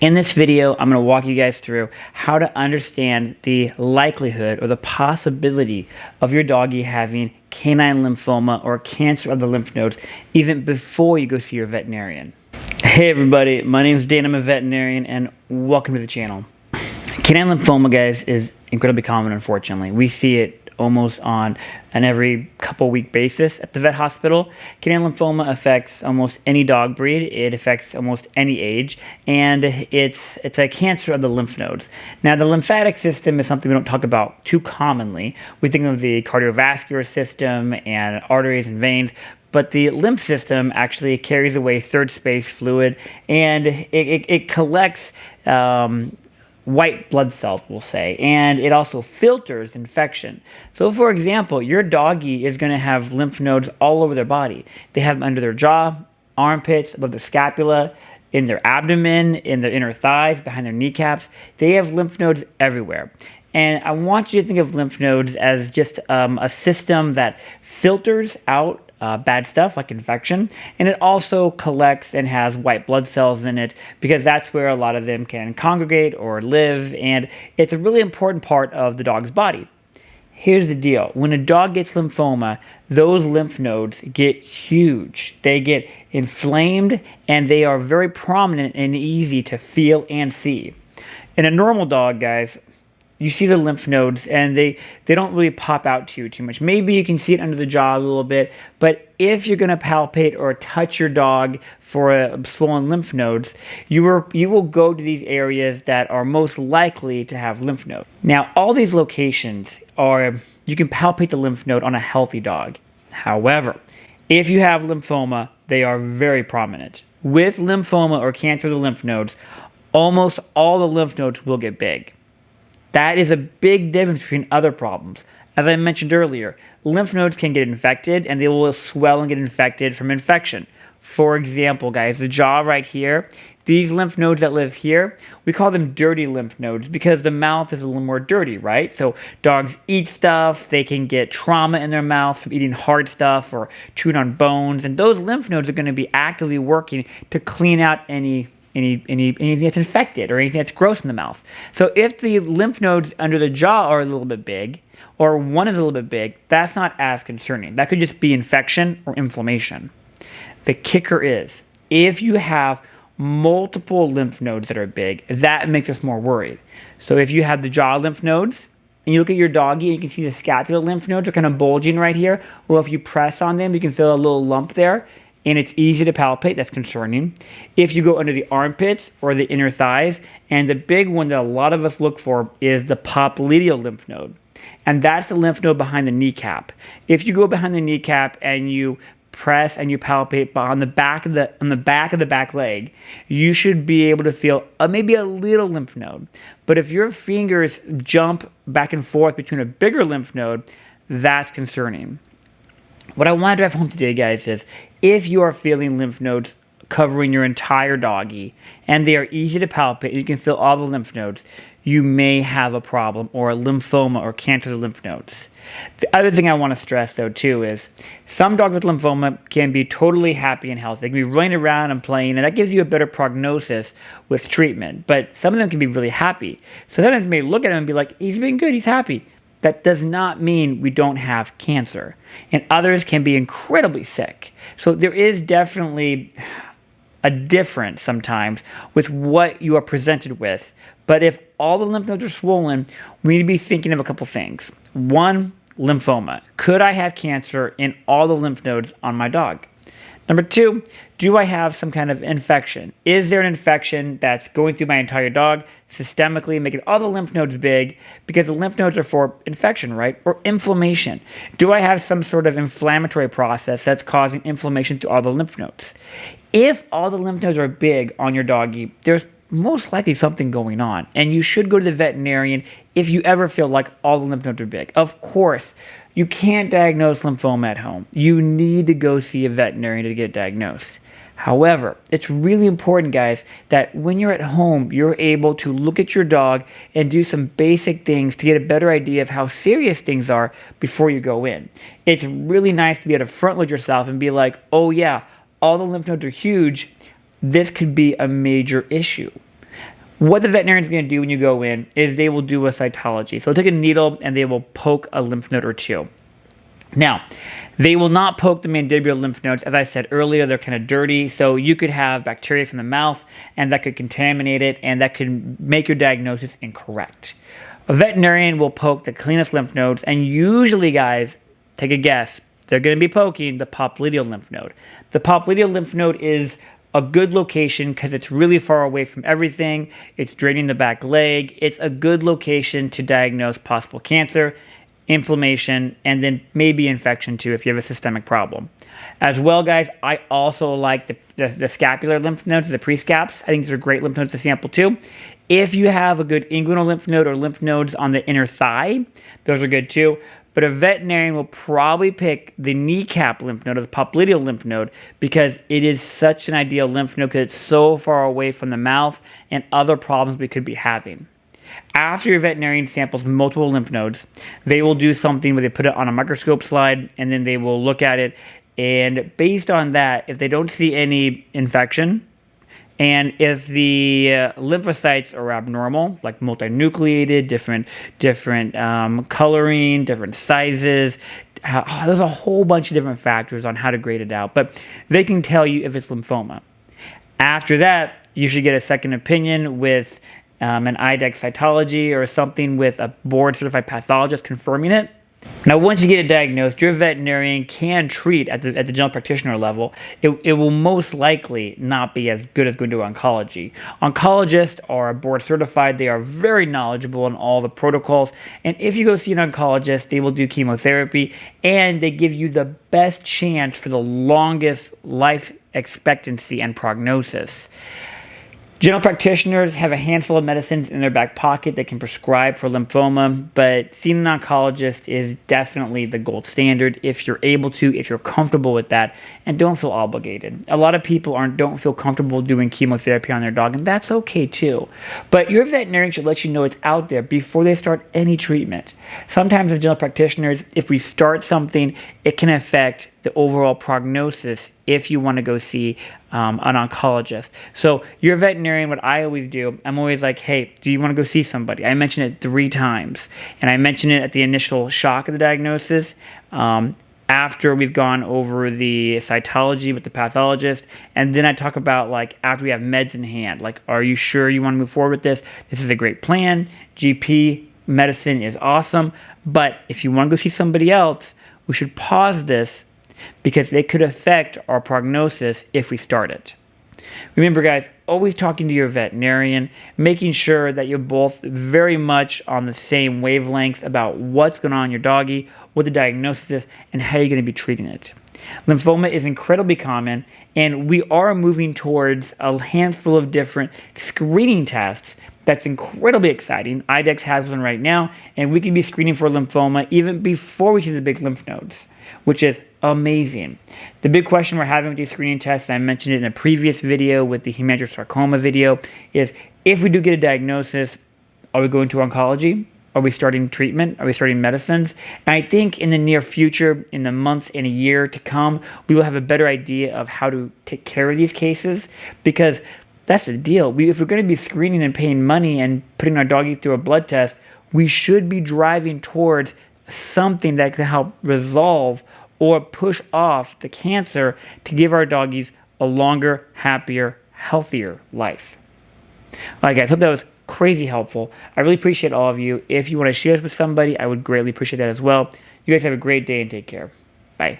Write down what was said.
In this video, I'm going to walk you guys through how to understand the likelihood or the possibility of your doggy having canine lymphoma or cancer of the lymph nodes even before you go see your veterinarian. Hey everybody, my name is Dan, I'm a veterinarian, and welcome to the channel. Canine lymphoma, guys, is incredibly common, unfortunately. We see it almost on an every couple week basis at the vet hospital. Canine lymphoma affects almost any dog breed. It affects almost any age, and it's a cancer of the lymph nodes. Now, the lymphatic system is something we don't talk about too commonly. We think of the cardiovascular system and arteries and veins, but the lymph system actually carries away third space fluid, and it collects white blood cells, we'll say, and it also filters infection. So, for example, your doggy is going to have lymph nodes all over their body. They have them under their jaw, armpits, above their scapula, in their abdomen, in their inner thighs, behind their kneecaps. They have lymph nodes everywhere. And I want you to think of lymph nodes as just a system that filters out bad stuff like infection, and it also collects and has white blood cells in it because that's where a lot of them can congregate or live, and it's a really important part of the dog's body. Here's the deal. When a dog gets lymphoma, those lymph nodes get huge. They get inflamed, and they are very prominent and easy to feel and see. In a normal dog, guys, you see the lymph nodes, and they don't really pop out to you too much. Maybe you can see it under the jaw a little bit, but if you're going to palpate or touch your dog for swollen lymph nodes, you will go to these areas that are most likely to have lymph nodes. Now, all these locations you can palpate the lymph node on a healthy dog. However, if you have lymphoma, they are very prominent. With lymphoma or cancer of the lymph nodes, almost all the lymph nodes will get big. That is a big difference between other problems. As I mentioned earlier, lymph nodes can get infected, and they will swell and get infected from infection. For example, guys, the jaw right here, these lymph nodes that live here, we call them dirty lymph nodes because the mouth is a little more dirty, right? So dogs eat stuff, they can get trauma in their mouth from eating hard stuff or chewing on bones, and those lymph nodes are going to be actively working to clean out anything that's infected or anything that's gross in the mouth. So if the lymph nodes under the jaw are a little bit big, or one is a little bit big, that's not as concerning. That could just be infection or inflammation. The kicker is, if you have multiple lymph nodes that are big, that makes us more worried. So if you have the jaw lymph nodes, and you look at your doggy and you can see the scapular lymph nodes are kind of bulging right here, or if you press on them, you can feel a little lump there, and it's easy to palpate, that's concerning. If you go under the armpits or the inner thighs, and the big one that a lot of us look for is the popliteal lymph node, and that's the lymph node behind the kneecap. If you go behind the kneecap and you press and you palpate on the back of the back leg, you should be able to feel maybe a little lymph node. But if your fingers jump back and forth between a bigger lymph node, that's concerning. What I want to drive home today, guys, is if you are feeling lymph nodes covering your entire doggy and they are easy to palpate, you can feel all the lymph nodes, you may have a problem or a lymphoma or cancer of the lymph nodes. The other thing I want to stress, though, too, is some dogs with lymphoma can be totally happy and healthy. They can be running around and playing, and that gives you a better prognosis with treatment. But some of them can be really happy. So sometimes you may look at him and be like, he's been good, he's happy. That does not mean we don't have cancer. And others can be incredibly sick. So there is definitely a difference sometimes with what you are presented with. But if all the lymph nodes are swollen, we need to be thinking of a couple things. One, lymphoma. Could I have cancer in all the lymph nodes on my dog? Number two, do I have some kind of infection? Is there an infection that's going through my entire dog systemically, making all the lymph nodes big? Because the lymph nodes are for infection, right? Or inflammation. Do I have some sort of inflammatory process that's causing inflammation to all the lymph nodes? If all the lymph nodes are big on your doggy, there's most likely something going on, and you should go to the veterinarian if you ever feel like all the lymph nodes are big. Of course, you can't diagnose lymphoma at home. You need to go see a veterinarian to get it diagnosed. However, it's really important, guys, that when you're at home, you're able to look at your dog and do some basic things to get a better idea of how serious things are before you go in. It's really nice to be able to front load yourself and be like, oh yeah, all the lymph nodes are huge. This could be a major issue. What the veterinarian is going to do when you go in is they will do a cytology. So they'll take a needle and they will poke a lymph node or two. Now, they will not poke the mandibular lymph nodes. As I said earlier, they're kind of dirty, so you could have bacteria from the mouth, and that could contaminate it, and that could make your diagnosis incorrect. A veterinarian will poke the cleanest lymph nodes, and usually, guys, take a guess, they're going to be poking the popliteal lymph node. The popliteal lymph node is a good location because it's really far away from everything. It's draining the back leg. It's a good location to diagnose possible cancer, inflammation, and then maybe infection too if you have a systemic problem. As well, guys, I also like the scapular lymph nodes, the prescaps. I think these are great lymph nodes to sample too. If you have a good inguinal lymph node or lymph nodes on the inner thigh, those are good too. But a veterinarian will probably pick the kneecap lymph node or the popliteal lymph node because it is such an ideal lymph node because it's so far away from the mouth and other problems we could be having. After your veterinarian samples multiple lymph nodes, they will do something where they put it on a microscope slide and then they will look at it. And based on that, if they don't see any infection, and if the lymphocytes are abnormal, like multinucleated, different coloring, different sizes, there's a whole bunch of different factors on how to grade it out. But they can tell you if it's lymphoma. After that, you should get a second opinion with an IDEX cytology or something with a board-certified pathologist confirming it. Now, once you get it diagnosed, your veterinarian can treat at the general practitioner level. It will most likely not be as good as going to oncology. Oncologists are board certified. They are very knowledgeable in all the protocols. And if you go see an oncologist, they will do chemotherapy and they give you the best chance for the longest life expectancy and prognosis. General practitioners have a handful of medicines in their back pocket that can prescribe for lymphoma, but seeing an oncologist is definitely the gold standard if you're able to, if you're comfortable with that, and don't feel obligated. A lot of people don't feel comfortable doing chemotherapy on their dog, and that's okay too. But your veterinarian should let you know it's out there before they start any treatment. Sometimes as general practitioners, if we start something, it can affect the overall prognosis if you want to go see an oncologist. So your veterinarian, what I always do, I'm always like, hey, do you want to go see somebody? I mention it 3 times. And I mention it at the initial shock of the diagnosis, after we've gone over the cytology with the pathologist, and then I talk about like after we have meds in hand, like, are you sure you want to move forward with this? This is a great plan. GP medicine is awesome. But if you want to go see somebody else, we should pause this because they could affect our prognosis if we start it. Remember, guys, always talking to your veterinarian, making sure that you're both very much on the same wavelength about what's going on in your doggy, what the diagnosis is, and how you're going to be treating it. Lymphoma is incredibly common, and we are moving towards a handful of different screening tests. That's incredibly exciting. IDEX has one right now, and we can be screening for lymphoma even before we see the big lymph nodes, which is amazing. The big question we're having with these screening tests, and I mentioned it in a previous video with the hemangiosarcoma video, is if we do get a diagnosis, are we going to oncology? Are we starting treatment? Are we starting medicines? And I think in the near future, in the months and a year to come, we will have a better idea of how to take care of these cases, because that's the deal. If we're going to be screening and paying money and putting our doggy through a blood test, we should be driving towards something that can help resolve or push off the cancer to give our doggies a longer, happier, healthier life. All right, guys, hope that was crazy helpful. I really appreciate all of you. If you want to share this with somebody, I would greatly appreciate that as well. You guys have a great day and take care. Bye.